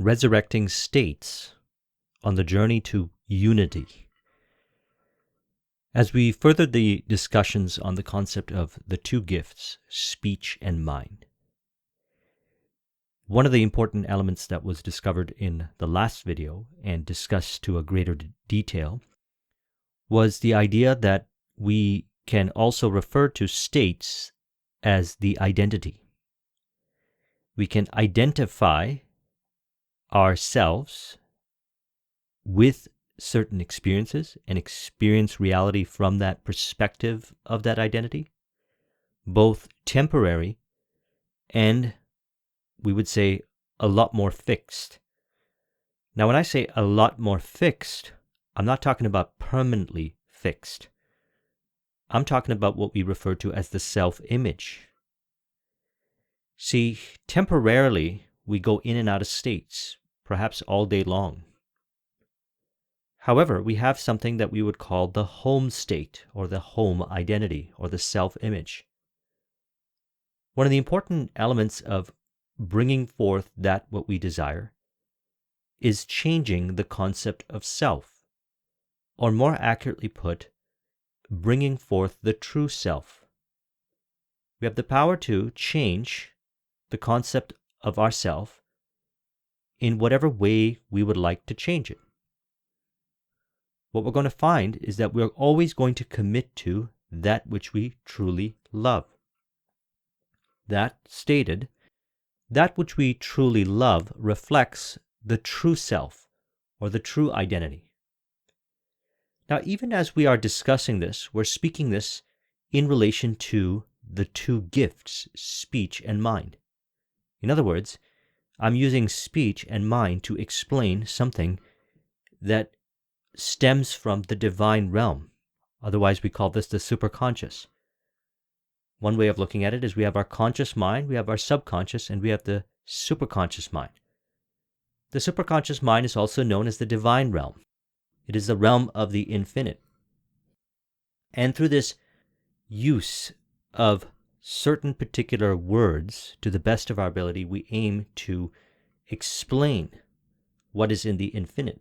Resurrecting States on the Journey to Unity. As we further the discussions on the concept of the two gifts, speech and mind, one of the important elements that was discovered in the last video and discussed to a greater detail was the idea that we can also refer to states as the identity. We can identify ourselves with certain experiences and experience reality from that perspective of that identity, both temporary and, we would say, a lot more fixed. Now, when I say a lot more fixed, I'm not talking about permanently fixed. I'm talking about what we refer to as the self-image. See, temporarily, we go in and out of states, perhaps all day long. However, we have something that we would call the home state, or the home identity, or the self-image. One of the important elements of bringing forth that what we desire is changing the concept of self, or more accurately put, bringing forth the true self. We have the power to change the concept of ourself in whatever way we would like to change it. What we're going to find is that we're always going to commit to that which we truly love. That stated, that which we truly love reflects the true self, or the true identity. Now, even as we are discussing this, we're speaking this in relation to the two gifts, speech and mind. In other words, I'm using speech and mind to explain something that stems from the divine realm. Otherwise, we call this the superconscious. One way of looking at it is we have our conscious mind, we have our subconscious, and we have the superconscious mind. The superconscious mind is also known as the divine realm. It is the realm of the infinite. And through this use of certain particular words, to the best of our ability, we aim to explain what is in the infinite.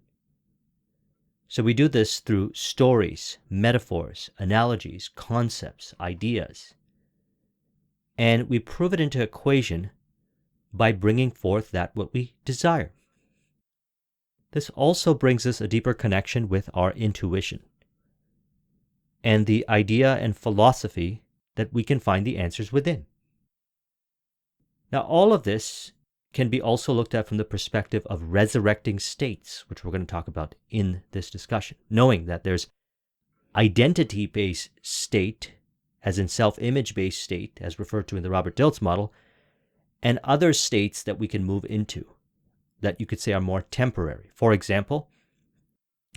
So we do this through stories, metaphors, analogies, concepts, ideas. And we prove it into equation by bringing forth that what we desire. This also brings us a deeper connection with our intuition and the idea and philosophy that we can find the answers within. Now, all of this can be also looked at from the perspective of resurrecting states, which we're going to talk about in this discussion, knowing that there's identity-based state, as in self-image-based state, as referred to in the Robert Dilts model, and other states that we can move into that you could say are more temporary. For example,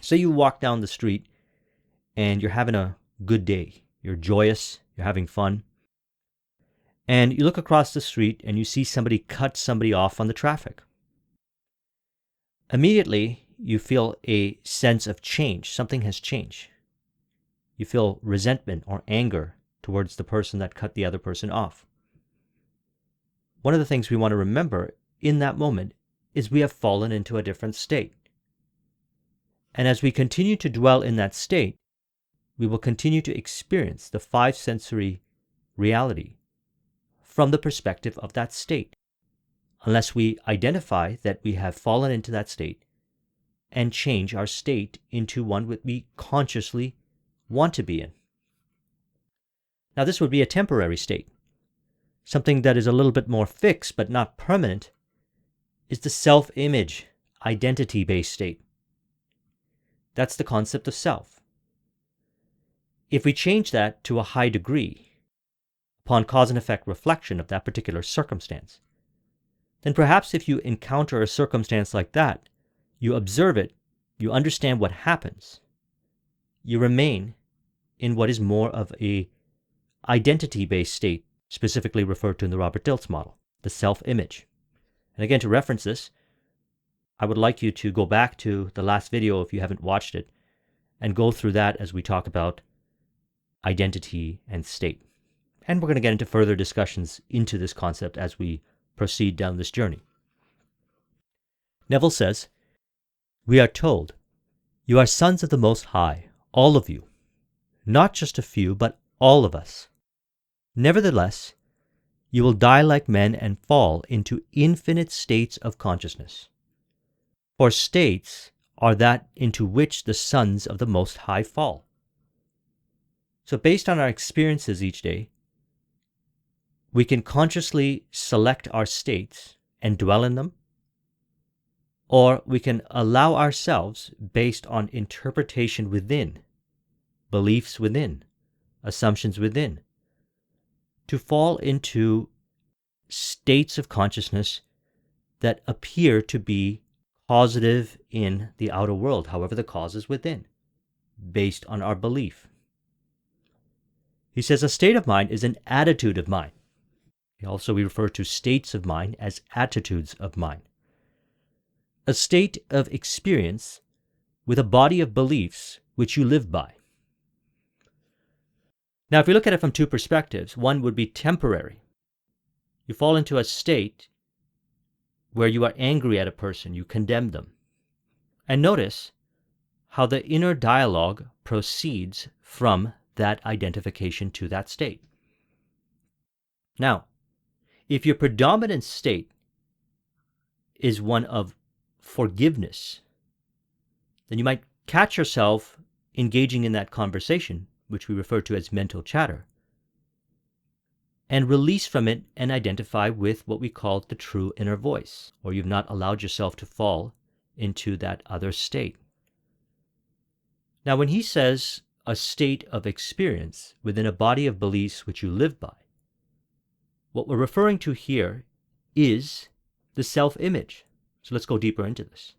say you walk down the street and you're having a good day. You're joyous, you're having fun, and you look across the street and you see somebody cut somebody off on the traffic. Immediately, you feel a sense of change. Something has changed. You feel resentment or anger towards the person that cut the other person off. One of the things we want to remember in that moment is we have fallen into a different state. And as we continue to dwell in that state, we will continue to experience the five sensory reality from the perspective of that state, unless we identify that we have fallen into that state and change our state into one that we consciously want to be in. Now, this would be a temporary state. Something that is a little bit more fixed but not permanent is the self-image, identity-based state. That's the concept of self. If we change that to a high degree, upon cause and effect reflection of that particular circumstance, then perhaps if you encounter a circumstance like that, you observe it, you understand what happens, you remain in what is more of a identity-based state, specifically referred to in the Robert Dilts model, the self-image. And again, to reference this, I would like you to go back to the last video if you haven't watched it, and go through that as we talk about identity and state. And we're going to get into further discussions into this concept as we proceed down this journey. Neville says, "We are told, 'You are sons of the Most High, all of you, not just a few, but all of us. Nevertheless, you will die like men and fall into infinite states of consciousness. For states are that into which the sons of the Most High fall.'" So based on our experiences each day, we can consciously select our states and dwell in them, or we can allow ourselves, based on interpretation within, beliefs within, assumptions within, to fall into states of consciousness that appear to be causative in the outer world, however the cause is within, based on our belief. He says a state of mind is an attitude of mind. Also, we refer to states of mind as attitudes of mind. A state of experience with a body of beliefs which you live by. Now, if we look at it from two perspectives, one would be temporary. You fall into a state where you are angry at a person, you condemn them. And notice how the inner dialogue proceeds from that identification to that state. Now, if your predominant state is one of forgiveness, then you might catch yourself engaging in that conversation, which we refer to as mental chatter, and release from it and identify with what we call the true inner voice, or you've not allowed yourself to fall into that other state. Now, when he says a state of experience within a body of beliefs which you live by, what we're referring to here is the self-image. So let's go deeper into this.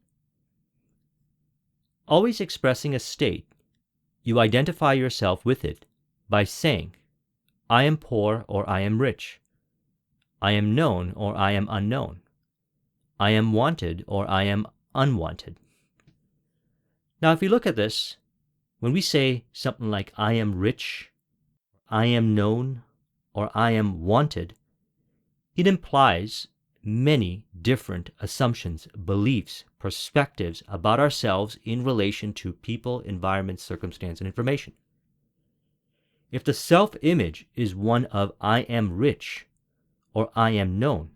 Always expressing a state, you identify yourself with it by saying, "I am poor" or "I am rich." "I am known" or "I am unknown." "I am wanted" or "I am unwanted." Now, if you look at this, when we say something like "I am rich," "I am known," or "I am wanted," it implies many different assumptions, beliefs, perspectives about ourselves in relation to people, environment, circumstance, and information. If the self-image is one of "I am rich" or "I am known,"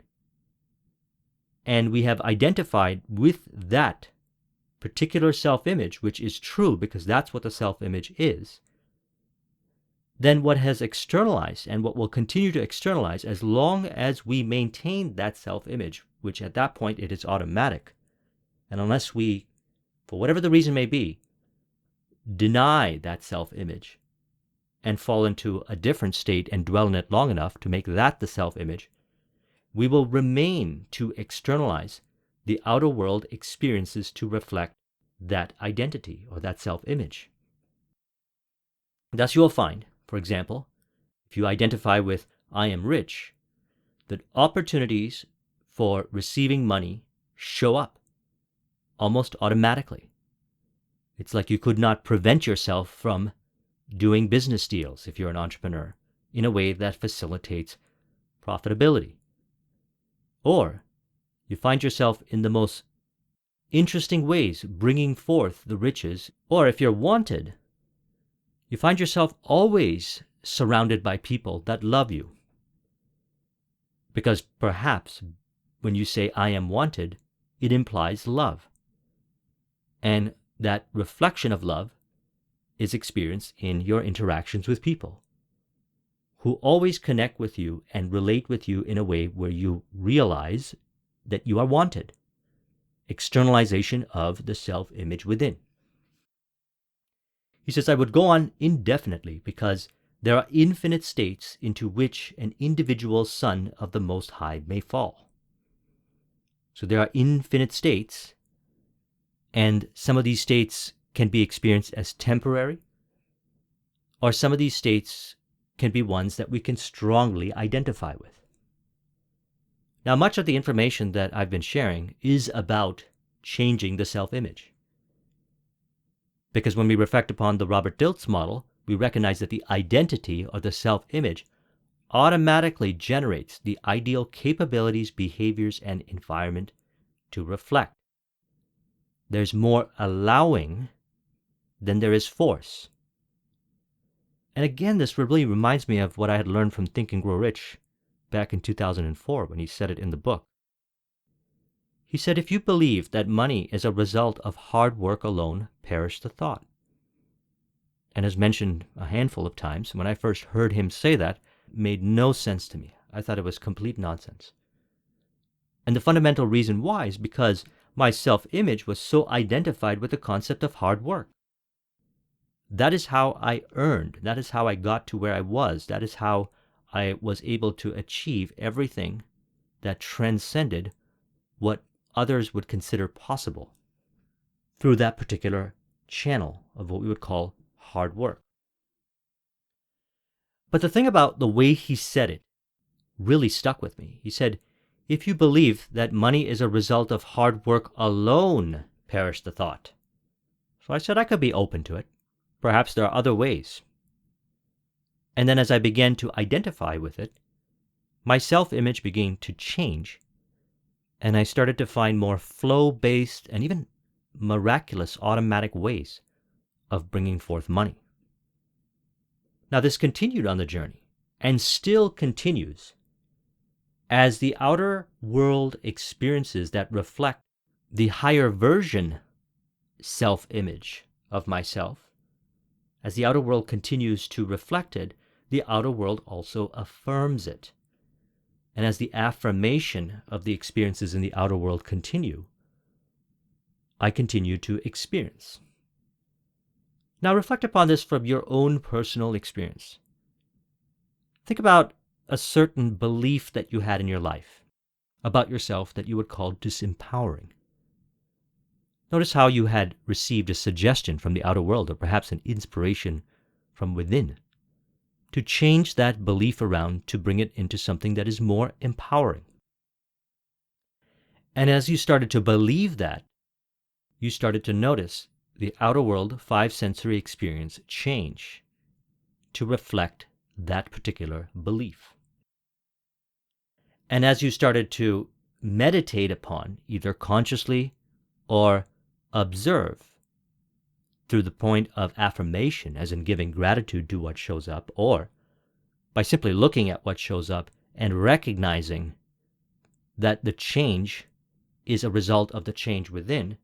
and we have identified with that particular self-image, which is true because that's what the self-image is, then what has externalized and what will continue to externalize as long as we maintain that self-image, which at that point it is automatic, and unless we, for whatever the reason may be, deny that self-image and fall into a different state and dwell in it long enough to make that the self-image, we will remain to externalize the outer world experiences to reflect that identity or that self-image. Thus you will find, for example, if you identify with "I am rich," that opportunities for receiving money show up almost automatically. It's like you could not prevent yourself from doing business deals if you're an entrepreneur in a way that facilitates profitability. Or you find yourself in the most interesting ways bringing forth the riches. Or if you're wanted, you find yourself always surrounded by people that love you. Because perhaps when you say "I am wanted," it implies love. And that reflection of love is experienced in your interactions with people who always connect with you and relate with you in a way where you realize that you are wanted. Externalization of the self-image within. He says, I would go on indefinitely because there are infinite states into which an individual son of the Most High may fall. So there are infinite states, and some of these states can be experienced as temporary, or some of these states can be ones that we can strongly identify with. Now, much of the information that I've been sharing is about changing the self-image. Because when we reflect upon the Robert Dilts model, we recognize that the identity or the self-image automatically generates the ideal capabilities, behaviors, and environment to reflect there's more allowing than there is force. And again, this really reminds me of what I had learned from Think and Grow Rich back in 2004 when he said it in the book. He said, if you believe that money is a result of hard work alone, perish the thought. And as mentioned a handful of times, when I first heard him say that, it made no sense to me. I thought it was complete nonsense. And the fundamental reason why is because my self-image was so identified with the concept of hard work. That is how I earned. That is how I got to where I was. That is how I was able to achieve everything that transcended what others would consider possible through that particular channel of what we would call hard work. But the thing about the way he said it really stuck with me. He said, if you believe that money is a result of hard work alone, perish the thought. So I said I could be open to it. Perhaps there are other ways. And then as I began to identify with it, my self-image began to change, and I started to find more flow-based and even miraculous automatic ways of bringing forth money. Now this continued on the journey, and still continues, as the outer world experiences that reflect the higher version self-image of myself. As the outer world continues to reflect it, the outer world also affirms it. And as the affirmation of the experiences in the outer world continue, I continue to experience. Now reflect upon this from your own personal experience. Think about a certain belief that you had in your life about yourself that you would call disempowering. Notice how you had received a suggestion from the outer world, or perhaps an inspiration from within, to change that belief around to bring it into something that is more empowering. And as you started to believe that, you started to notice the outer world five-sensory experience change to reflect that particular belief. And as you started to meditate upon, either consciously or observe through the point of affirmation, as in giving gratitude to what shows up, or by simply looking at what shows up and recognizing that the change is a result of the change within,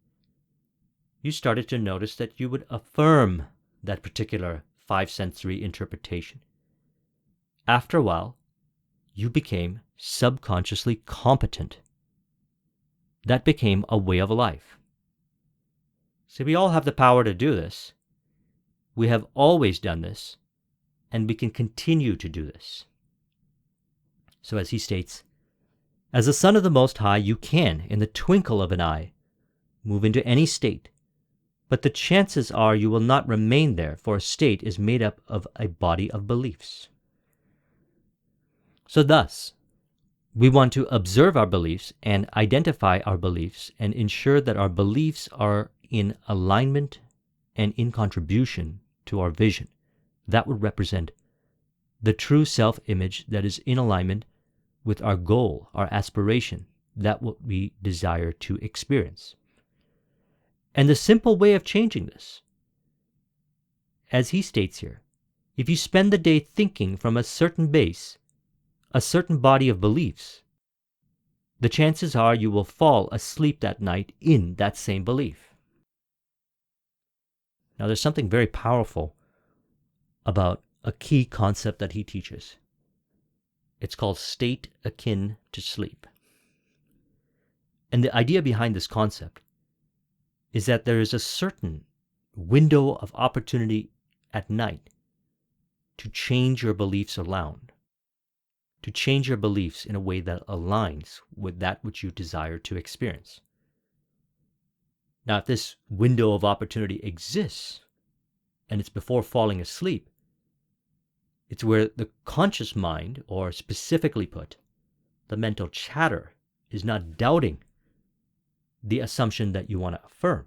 you started to notice that you would affirm that particular five-sensory interpretation. After a while, you became subconsciously competent. That became a way of life. See, we all have the power to do this. We have always done this, and we can continue to do this. So as he states, as a son of the Most High, you can, in the twinkle of an eye, move into any state, but the chances are you will not remain there, for a state is made up of a body of beliefs. So thus, we want to observe our beliefs and identify our beliefs and ensure that our beliefs are in alignment and in contribution to our vision. That would represent the true self-image that is in alignment with our goal, our aspiration, that what we desire to experience. And the simple way of changing this, as he states here, if you spend the day thinking from a certain base, a certain body of beliefs, the chances are you will fall asleep that night in that same belief. Now there's something very powerful about a key concept that he teaches. It's called state akin to sleep. And the idea behind this concept is that there is a certain window of opportunity at night to change your beliefs around, to change your beliefs in a way that aligns with that which you desire to experience. Now, if this window of opportunity exists, and it's before falling asleep, it's where the conscious mind, or specifically put, the mental chatter, is not doubting the assumption that you want to affirm.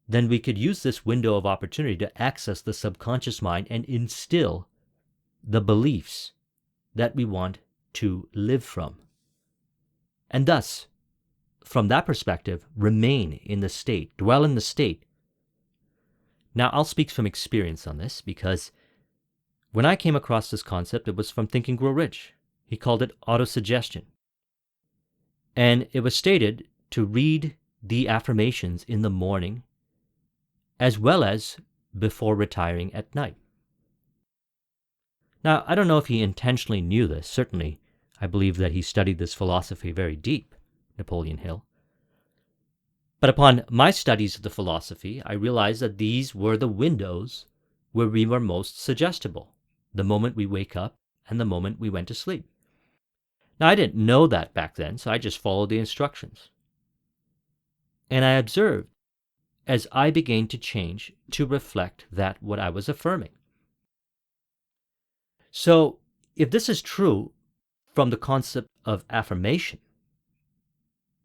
Then we could use this window of opportunity to access the subconscious mind and instill the beliefs that we want to live from. And thus, from that perspective, remain in the state, dwell in the state. Now, I'll speak from experience on this because when I came across this concept, it was from Think and Grow Rich. He called it autosuggestion. And it was stated to read the affirmations in the morning as well as before retiring at night. Now, I don't know if he intentionally knew this. Certainly, I believe that he studied this philosophy very deep, Napoleon Hill. But upon my studies of the philosophy, I realized that these were the windows where we were most suggestible, the moment we wake up and the moment we went to sleep. Now, I didn't know that back then, so I just followed the instructions. And I observed as I began to change to reflect that what I was affirming. So, if this is true from the concept of affirmation,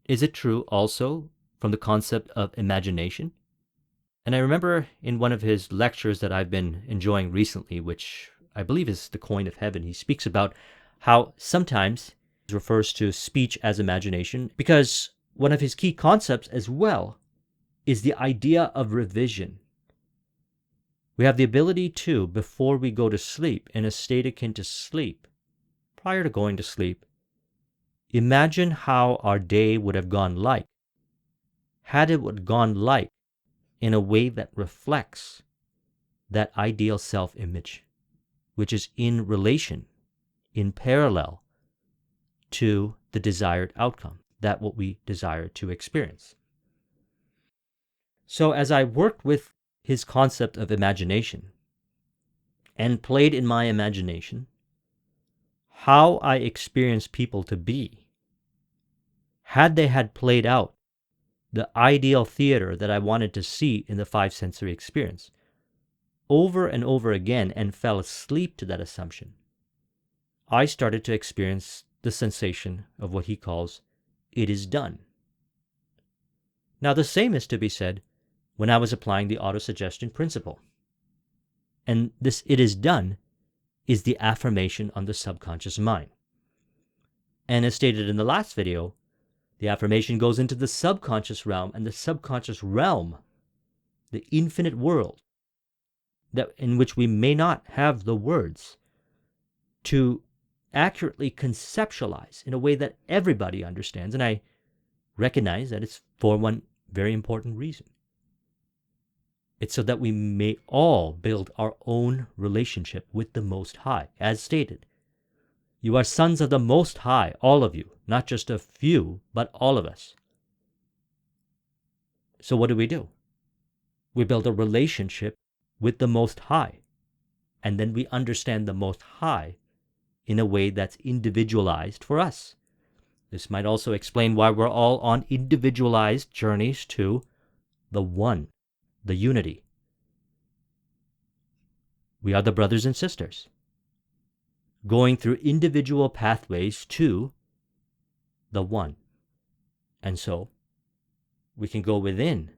is it true also from the concept of imagination? And I remember in one of his lectures that I've been enjoying recently, which I believe is The Coin of Heaven, he speaks about how sometimes he refers to speech as imagination because one of his key concepts as well is the idea of revision. We have the ability to, before we go to sleep, in a state akin to sleep, prior to going to sleep, imagine how our day would have gone like, had it gone like in a way that reflects that ideal self-image, which is in relation, in parallel to the desired outcome, that what we desire to experience. So as I worked with his concept of imagination and played in my imagination how I experienced people to be, had they had played out the ideal theater that I wanted to see in the five sensory experience, over and over again and fell asleep to that assumption, I started to experience the sensation of what he calls, it is done. Now the same is to be said when I was applying the autosuggestion principle. And this it is done is the affirmation on the subconscious mind. And as stated in the last video, the affirmation goes into the subconscious realm, and the subconscious realm, the infinite world, that in which we may not have the words to accurately conceptualize in a way that everybody understands. And I recognize that it's for one very important reason. It's so that we may all build our own relationship with the Most High. As stated, you are sons of the Most High, all of you, not just a few, but all of us. So what do? We build a relationship with the Most High, and then we understand the Most High in a way that's individualized for us. This might also explain why we're all on individualized journeys to the One, the unity. We are the brothers and sisters, going through individual pathways to the One. And so, we can go within,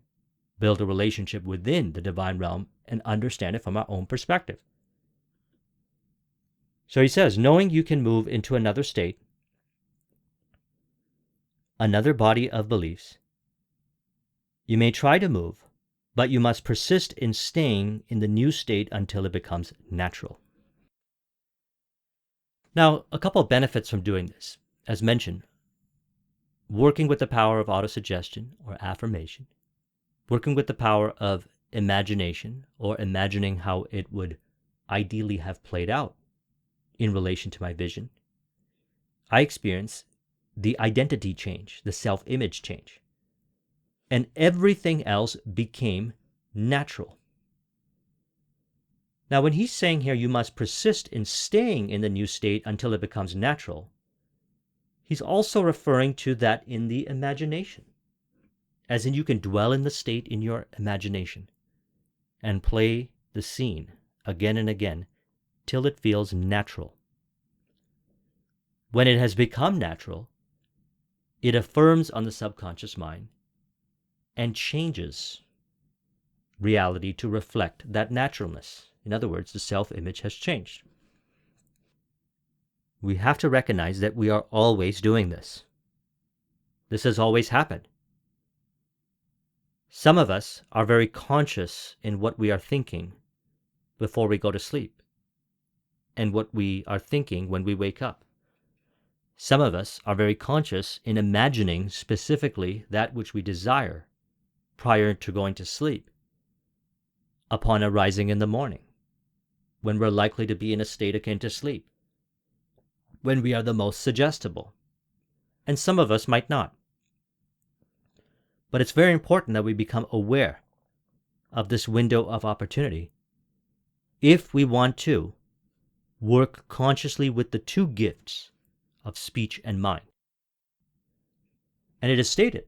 build a relationship within the divine realm, and understand it from our own perspective. So he says, knowing you can move into another state, another body of beliefs, you may try to move, but you must persist in staying in the new state until it becomes natural. Now, a couple of benefits from doing this. As mentioned, working with the power of autosuggestion or affirmation, working with the power of imagination or imagining how it would ideally have played out in relation to my vision, I experienced the identity change, the self-image change. And everything else became natural. Now, when he's saying here you must persist in staying in the new state until it becomes natural, he's also referring to that in the imagination. As in, you can dwell in the state in your imagination and play the scene again and again till it feels natural. When it has become natural, it affirms on the subconscious mind and changes reality to reflect that naturalness. In other words, the self-image has changed. We have to recognize that we are always doing this. This has always happened. Some of us are very conscious in what we are thinking before we go to sleep, and what we are thinking when we wake up. Some of us are very conscious in imagining specifically that which we desire prior to going to sleep, upon arising in the morning, when we're likely to be in a state akin to sleep, when we are the most suggestible. And some of us might not. But it's very important that we become aware of this window of opportunity if we want to work consciously with the two gifts of speech and mind. And it is stated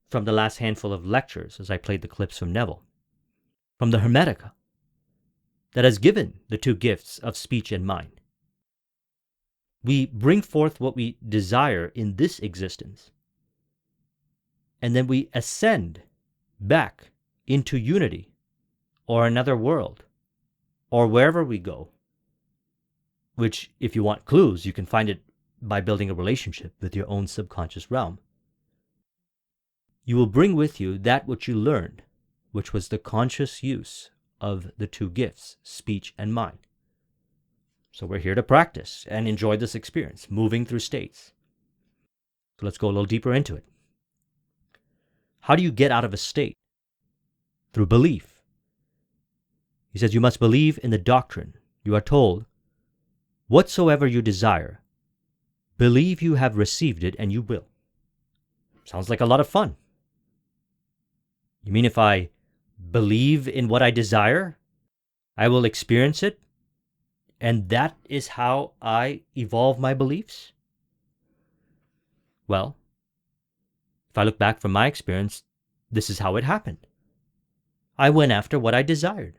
from the last handful of lectures, as I played the clips from Neville, from the Hermetica, that has given the two gifts of speech and mind. We bring forth what we desire in this existence, and then we ascend back into unity, or another world, or wherever we go, which, if you want clues, you can find it by building a relationship with your own subconscious realm. You will bring with you that which you learned, which was the conscious use of the two gifts, speech and mind. So we're here to practice and enjoy this experience, moving through states. So let's go a little deeper into it. How do you get out of a state? Through belief. He says you must believe in the doctrine. You are told, whatsoever you desire, believe you have received it and you will. Sounds like a lot of fun. You mean if I believe in what I desire, I will experience it? And that is how I evolve my beliefs? Well, if I look back from my experience, this is how it happened. I went after what I desired.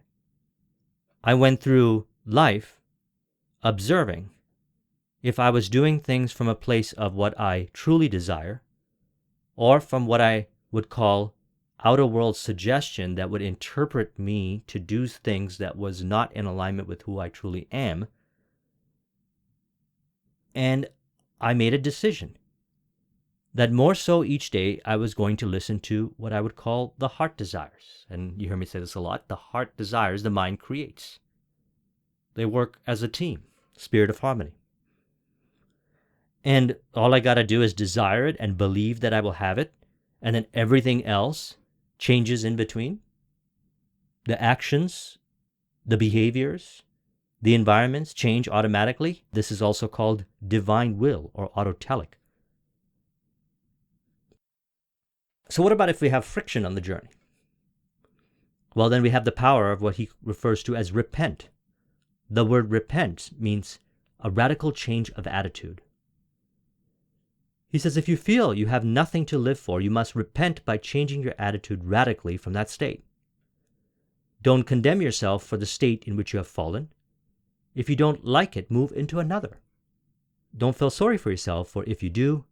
I went through life observing if I was doing things from a place of what I truly desire, or from what I would call outer world suggestion that would interpret me to do things that was not in alignment with who I truly am. And I made a decision that more so each day I was going to listen to what I would call the heart desires. And you hear me say this a lot. The heart desires, the mind creates. They work as a team, spirit of harmony. And all I got to do is desire it and believe that I will have it. And then everything else changes in between. The actions, the behaviors, the environments change automatically. This is also called divine will or autotelic. So what about if we have friction on the journey? Well, then we have the power of what he refers to as repent. The word repent means a radical change of attitude. He says if you feel you have nothing to live for, you must repent by changing your attitude radically from that state. Don't condemn yourself for the state in which you have fallen. If you don't like it, move into another. Don't feel sorry for yourself, for if you do,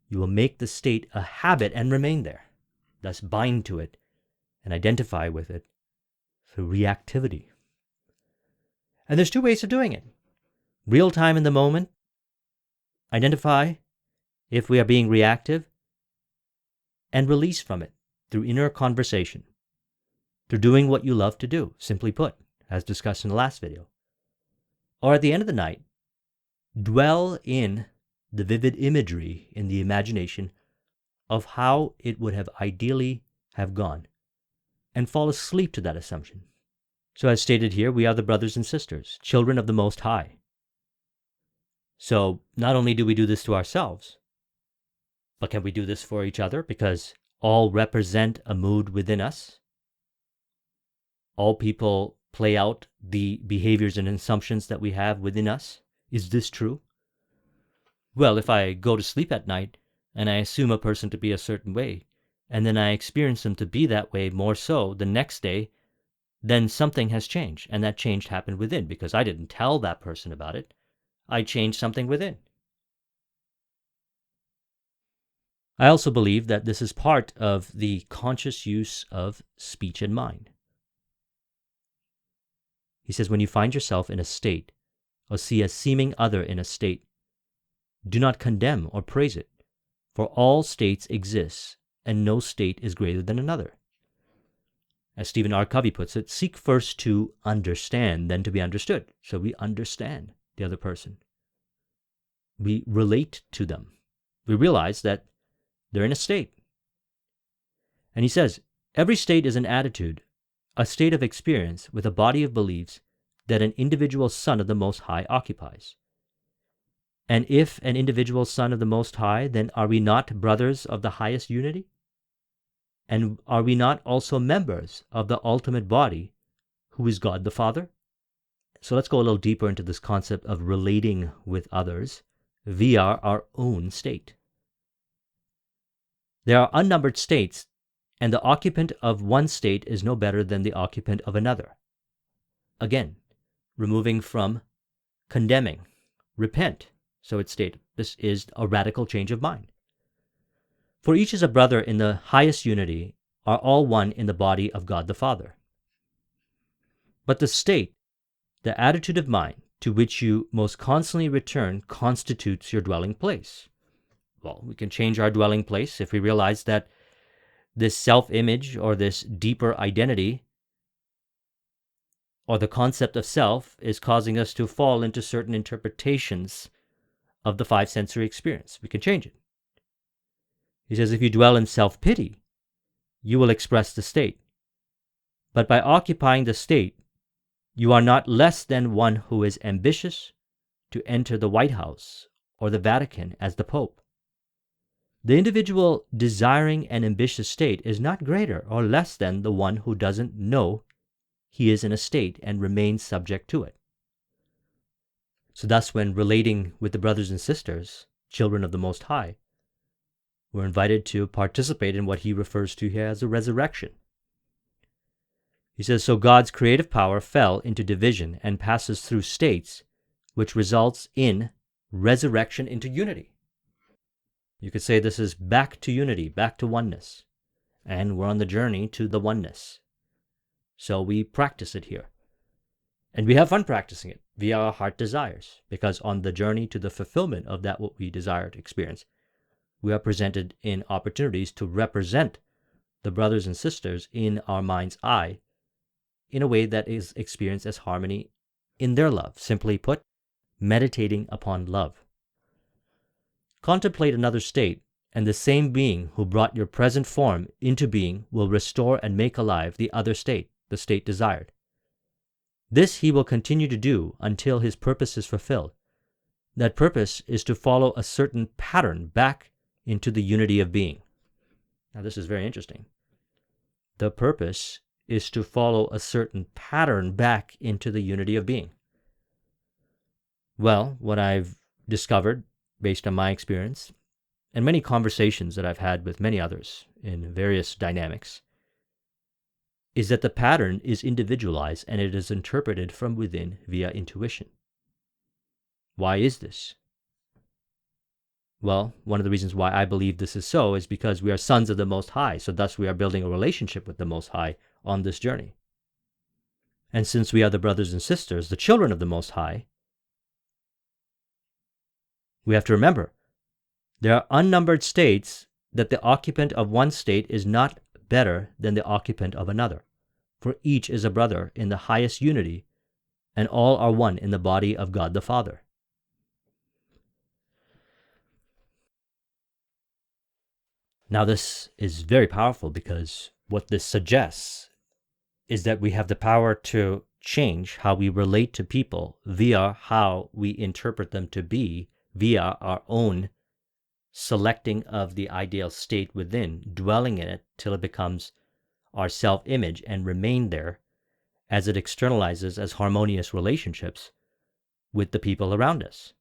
you will make the state a habit and remain there. Thus bind to it and identify with it through reactivity. And there's two ways of doing it. Real time in the moment. Identify if we are being reactive, and release from it through inner conversation, through doing what you love to do, simply put, as discussed in the last video. Or at the end of the night, dwell in the vivid imagery in the imagination of how it would have ideally have gone, and fall asleep to that assumption. So as stated here, we are the brothers and sisters, children of the Most High. So not only do we do this to ourselves, but can we do this for each other? Because all represent a mood within us. All people play out the behaviors and assumptions that we have within us. Is this true? Well, if I go to sleep at night and I assume a person to be a certain way, and then I experience them to be that way more so the next day, then something has changed. And that change happened within because I didn't tell that person about it. I changed something within. I also believe that this is part of the conscious use of speech and mind. He says, when you find yourself in a state, or see a seeming other in a state, do not condemn or praise it, for all states exist, and no state is greater than another. As Stephen R. Covey puts it, seek first to understand, then to be understood. So we understand the other person. We relate to them. We realize that they're in a state. And he says, every state is an attitude, a state of experience with a body of beliefs that an individual son of the Most High occupies. And if an individual son of the Most High, then are we not brothers of the highest unity? And are we not also members of the ultimate body, who is God the Father? So let's go a little deeper into this concept of relating with others via our own state. There are unnumbered states, and the occupant of one state is no better than the occupant of another. Again, removing from condemning, repent. So it's stated, this is a radical change of mind. For each is a brother in the highest unity, are all one in the body of God the Father. But the state, the attitude of mind to which you most constantly return, constitutes your dwelling place. Well, we can change our dwelling place if we realize that this self-image or this deeper identity or the concept of self is causing us to fall into certain interpretations of the five sensory experience. We can change it. He says, if you dwell in self-pity, you will express the state. But by occupying the state, you are not less than one who is ambitious to enter the White House or the Vatican as the Pope. The individual desiring an ambitious state is not greater or less than the one who doesn't know he is in a state and remains subject to it. So thus, when relating with the brothers and sisters, children of the Most High, we're invited to participate in what he refers to here as a resurrection. He says, so God's creative power fell into division and passes through states, which results in resurrection into unity. You could say this is back to unity, back to oneness. And we're on the journey to the oneness. So we practice it here. And we have fun practicing it via our heart desires, because on the journey to the fulfillment of that what we desire to experience, we are presented in opportunities to represent the brothers and sisters in our mind's eye in a way that is experienced as harmony in their love. Simply put, meditating upon love. Contemplate another state, and the same being who brought your present form into being will restore and make alive the other state, the state desired. This he will continue to do until his purpose is fulfilled. That purpose is to follow a certain pattern back into the unity of being. Now this is very interesting. The purpose is to follow a certain pattern back into the unity of being. Well, what I've discovered based on my experience and many conversations that I've had with many others in various dynamics is that the pattern is individualized and it is interpreted from within via intuition. Why is this? Well, one of the reasons why I believe this is so is because we are sons of the Most High, so thus we are building a relationship with the Most High on this journey. And since we are the brothers and sisters, the children of the Most High, we have to remember, there are unnumbered states that the occupant of one state is not better than the occupant of another, for each is a brother in the highest unity, and all are one in the body of God the Father. Now this is very powerful because what this suggests is that we have the power to change how we relate to people via how we interpret them to be, via our own selecting of the ideal state within, dwelling in it till it becomes our self-image and remain there as it externalizes as harmonious relationships with the people around us.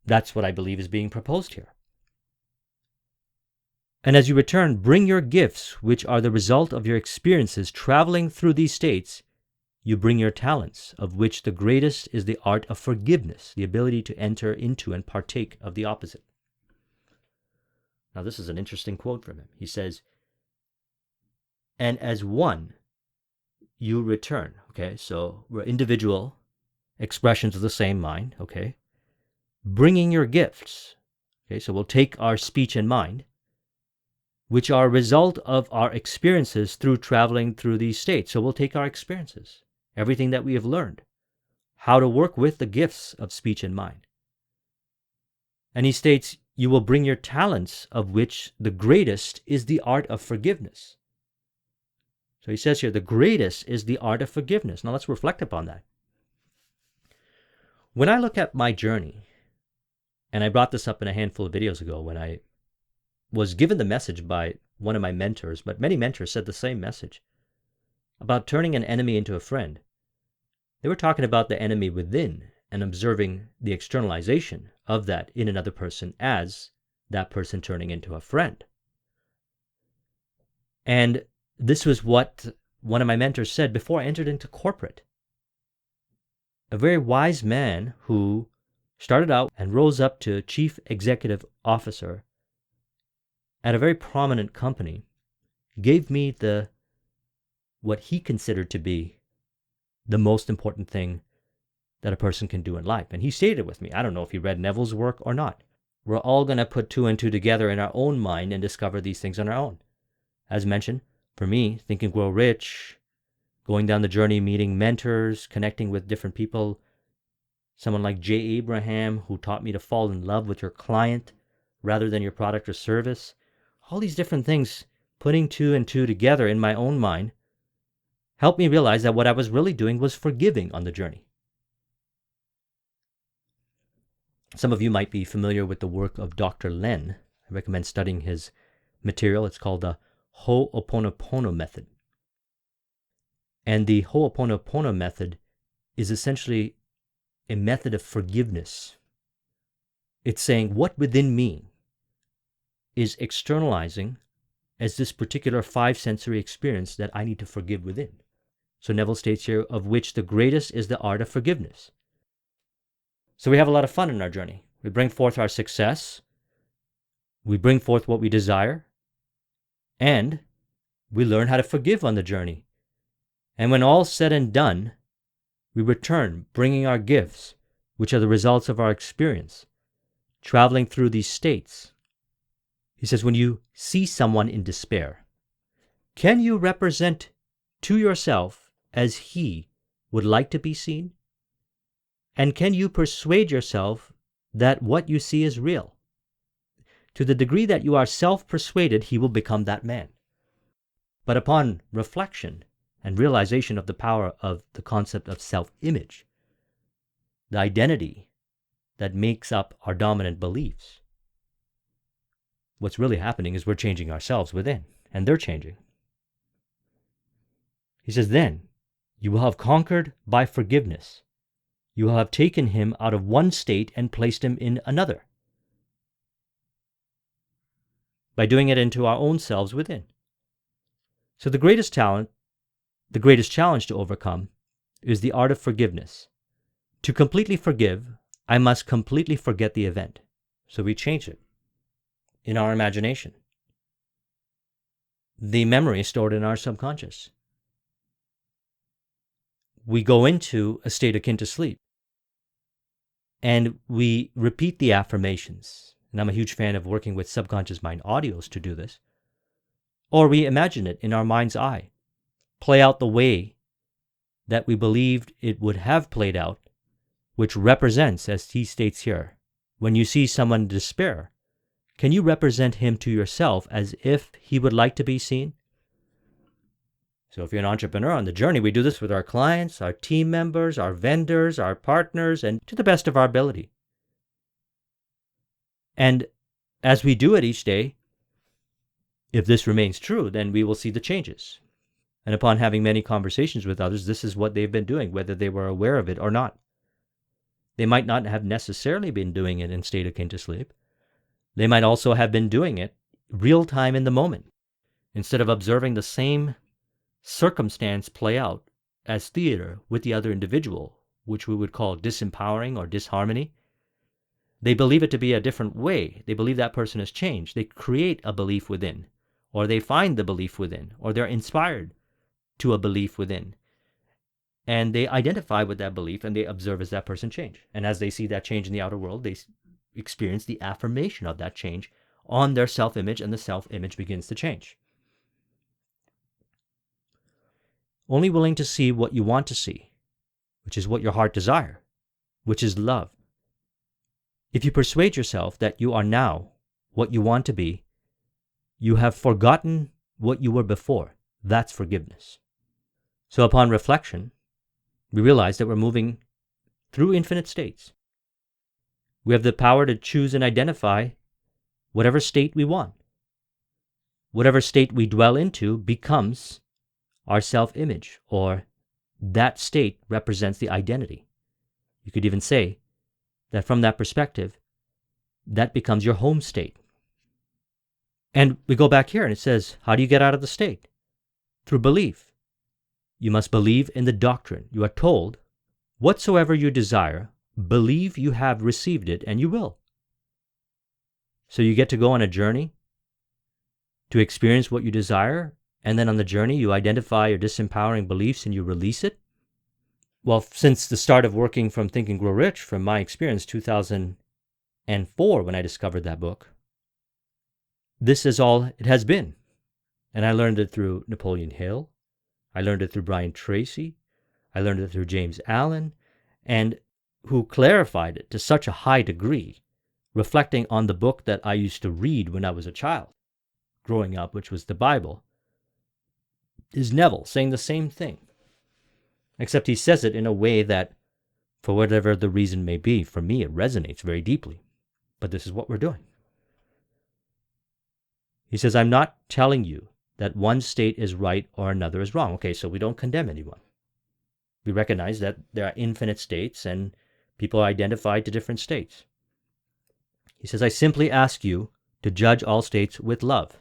That's what I believe is being proposed here. And as you return, bring your gifts, which are the result of your experiences traveling through these states. You bring your talents, of which the greatest is the art of forgiveness, the ability to enter into and partake of the opposite. Now, this is an interesting quote from him. He says, and as one, you return. Okay, so we're individual expressions of the same mind. Okay, bringing your gifts. Okay, so we'll take our speech and mind which are a result of our experiences through traveling through these states. So we'll take our experiences, everything that we have learned, how to work with the gifts of speech and mind. And he states, you will bring your talents, of which the greatest is the art of forgiveness. So he says here, the greatest is the art of forgiveness. Now let's reflect upon that. When I look at my journey, and I brought this up in a handful of videos ago when I was given the message by one of my mentors, but many mentors said the same message about turning an enemy into a friend. They were talking about the enemy within and observing the externalization of that in another person as that person turning into a friend. And this was what one of my mentors said before I entered into corporate. A very wise man who started out and rose up to chief executive officer at a very prominent company gave me what he considered to be the most important thing that a person can do in life. And he stated it with me. I don't know if he read Neville's work or not. We're all going to put two and two together in our own mind and discover these things on our own. As mentioned, for me, Think and Grow Rich, going down the journey, meeting mentors, connecting with different people, someone like Jay Abraham, who taught me to fall in love with your client rather than your product or service. All these different things, putting two and two together in my own mind, helped me realize that what I was really doing was forgiving on the journey. Some of you might be familiar with the work of Dr. Len. I recommend studying his material. It's called the Ho'oponopono method. And the Ho'oponopono method is essentially a method of forgiveness. It's saying what within me is externalizing as this particular five sensory experience that I need to forgive within. So Neville states here, of which the greatest is the art of forgiveness. So we have a lot of fun in our journey. We bring forth our success, we bring forth what we desire, and we learn how to forgive on the journey. And when all's said and done, we return, bringing our gifts, which are the results of our experience, traveling through these states. He says, when you see someone in despair, can you represent to yourself as he would like to be seen? And can you persuade yourself that what you see is real? To the degree that you are self-persuaded, he will become that man. But upon reflection and realization of the power of the concept of self-image, the identity that makes up our dominant beliefs, what's really happening is we're changing ourselves within, and they're changing. He says, then you will have conquered by forgiveness. You will have taken him out of one state and placed him in another, by doing it into our own selves within. So the greatest challenge to overcome is the art of forgiveness. To completely forgive, I must completely forget the event. So we change it in our imagination. The memory is stored in our subconscious. We go into a state akin to sleep, and we repeat the affirmations. And I'm a huge fan of working with subconscious mind audios to do this. Or we imagine it in our mind's eye, play out the way that we believed it would have played out, which represents, as he states here, when you see someone in despair, can you represent him to yourself as if he would like to be seen? So if you're an entrepreneur on the journey, we do this with our clients, our team members, our vendors, our partners, and to the best of our ability. And as we do it each day, if this remains true, then we will see the changes. And upon having many conversations with others, this is what they've been doing, whether they were aware of it or not. They might not have necessarily been doing it in state akin to sleep. They might also have been doing it real time in the moment, instead of observing the same circumstance play out as theater with the other individual, which we would call disempowering or disharmony. They believe it to be a different way. They believe that person has changed. They create a belief within, or they find the belief within, or they're inspired to a belief within. And they identify with that belief, and they observe as that person change. And as they see that change in the outer world, they experience the affirmation of that change on their self-image, and the self-image begins to change. Only willing to see what you want to see, which is what your heart desires, which is love. If you persuade yourself that you are now what you want to be, you have forgotten what you were before. That's forgiveness. So upon reflection, we realize that we're moving through infinite states. We have the power to choose and identify whatever state we want. Whatever state we dwell into becomes our self-image, or that state represents the identity. You could even say that from that perspective, that becomes your home state. And we go back here and it says, how do you get out of the state? Through belief. You must believe in the doctrine. You are told, whatsoever you desire, believe you have received it, and you will. So you get to go on a journey to experience what you desire, and then on the journey you identify your disempowering beliefs and you release it. Well, since the start of working from Think and Grow Rich, from my experience, 2004, when I discovered that book, this is all it has been. And I learned it through Napoleon Hill. I learned it through Brian Tracy. I learned it through James Allen, and who clarified it to such a high degree, reflecting on the book that I used to read when I was a child, growing up, which was the Bible, is Neville, saying the same thing. Except he says it in a way that, for whatever the reason may be, for me it resonates very deeply. But this is what we're doing. He says, I'm not telling you that one state is right or another is wrong. Okay, so we don't condemn anyone. We recognize that there are infinite states and people are identified to different states. He says, I simply ask you to judge all states with love.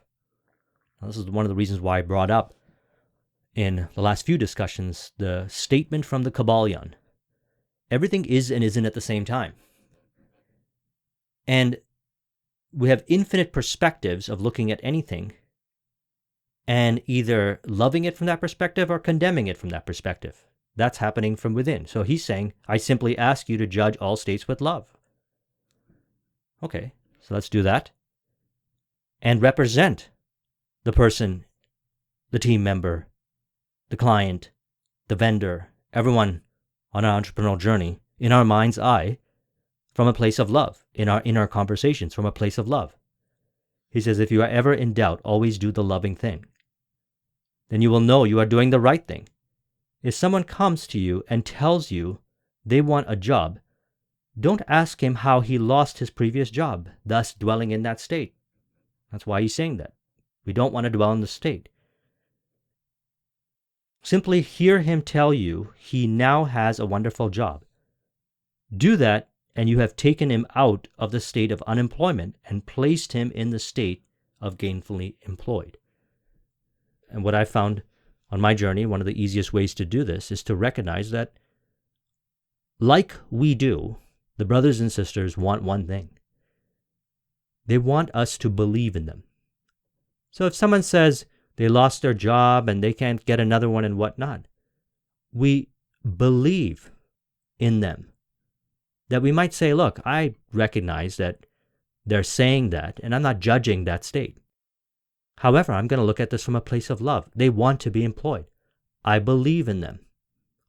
Now, this is one of the reasons why I brought up in the last few discussions the statement from the Kabbalion. Everything is and isn't at the same time. And we have infinite perspectives of looking at anything and either loving it from that perspective or condemning it from that perspective. That's happening from within. So he's saying, I simply ask you to judge all states with love. Okay, so let's do that. And represent the person, the team member, the client, the vendor, everyone on our entrepreneurial journey in our mind's eye from a place of love, in our conversations from a place of love. He says, if you are ever in doubt, always do the loving thing. Then you will know you are doing the right thing. If someone comes to you and tells you they want a job, don't ask him how he lost his previous job, thus dwelling in that state. That's why he's saying that. We don't want to dwell in the state. Simply hear him tell you he now has a wonderful job. Do that, and you have taken him out of the state of unemployment and placed him in the state of gainfully employed. And what I found on my journey, one of the easiest ways to do this is to recognize that, like we do, the brothers and sisters want one thing. They want us to believe in them. So if someone says they lost their job and they can't get another one and whatnot, we believe in them. That we might say, look, I recognize that they're saying that, and I'm not judging that state. However, I'm going to look at this from a place of love. They want to be employed. I believe in them.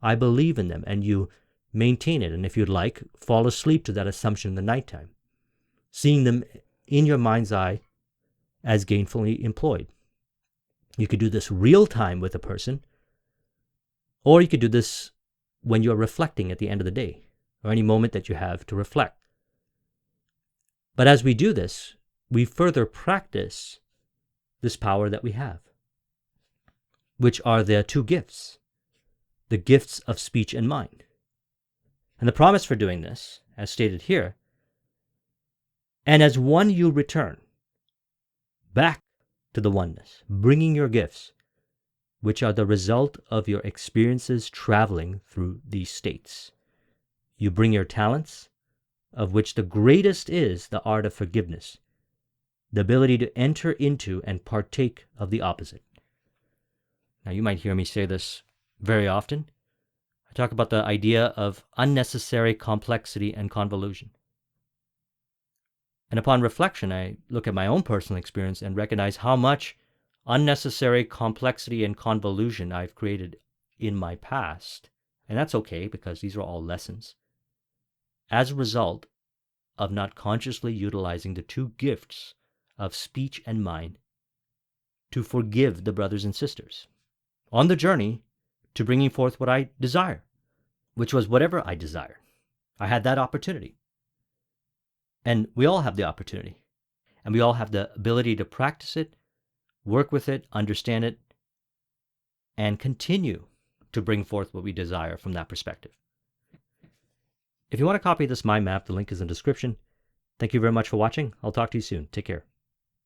I believe in them. And you maintain it. And if you'd like, fall asleep to that assumption in the nighttime, seeing them in your mind's eye as gainfully employed. You could do this real time with a person, or you could do this when you're reflecting at the end of the day, or any moment that you have to reflect. But as we do this, we further practice this power that we have, which are the two gifts, the gifts of speech and mind. And the promise for doing this, as stated here, and as one you return back to the oneness, bringing your gifts, which are the result of your experiences traveling through these states. You bring your talents, of which the greatest is the art of forgiveness, the ability to enter into and partake of the opposite. Now, you might hear me say this very often. I talk about the idea of unnecessary complexity and convolution. And upon reflection, I look at my own personal experience and recognize how much unnecessary complexity and convolution I've created in my past. And that's okay, because these are all lessons, as a result of not consciously utilizing the two gifts of speech and mind to forgive the brothers and sisters on the journey to bringing forth what I desire, which was whatever I desire. I had that opportunity. And we all have the opportunity. And we all have the ability to practice it, work with it, understand it, and continue to bring forth what we desire from that perspective. If you want to copy this mind map, the link is in the description. Thank you very much for watching. I'll talk to you soon. Take care.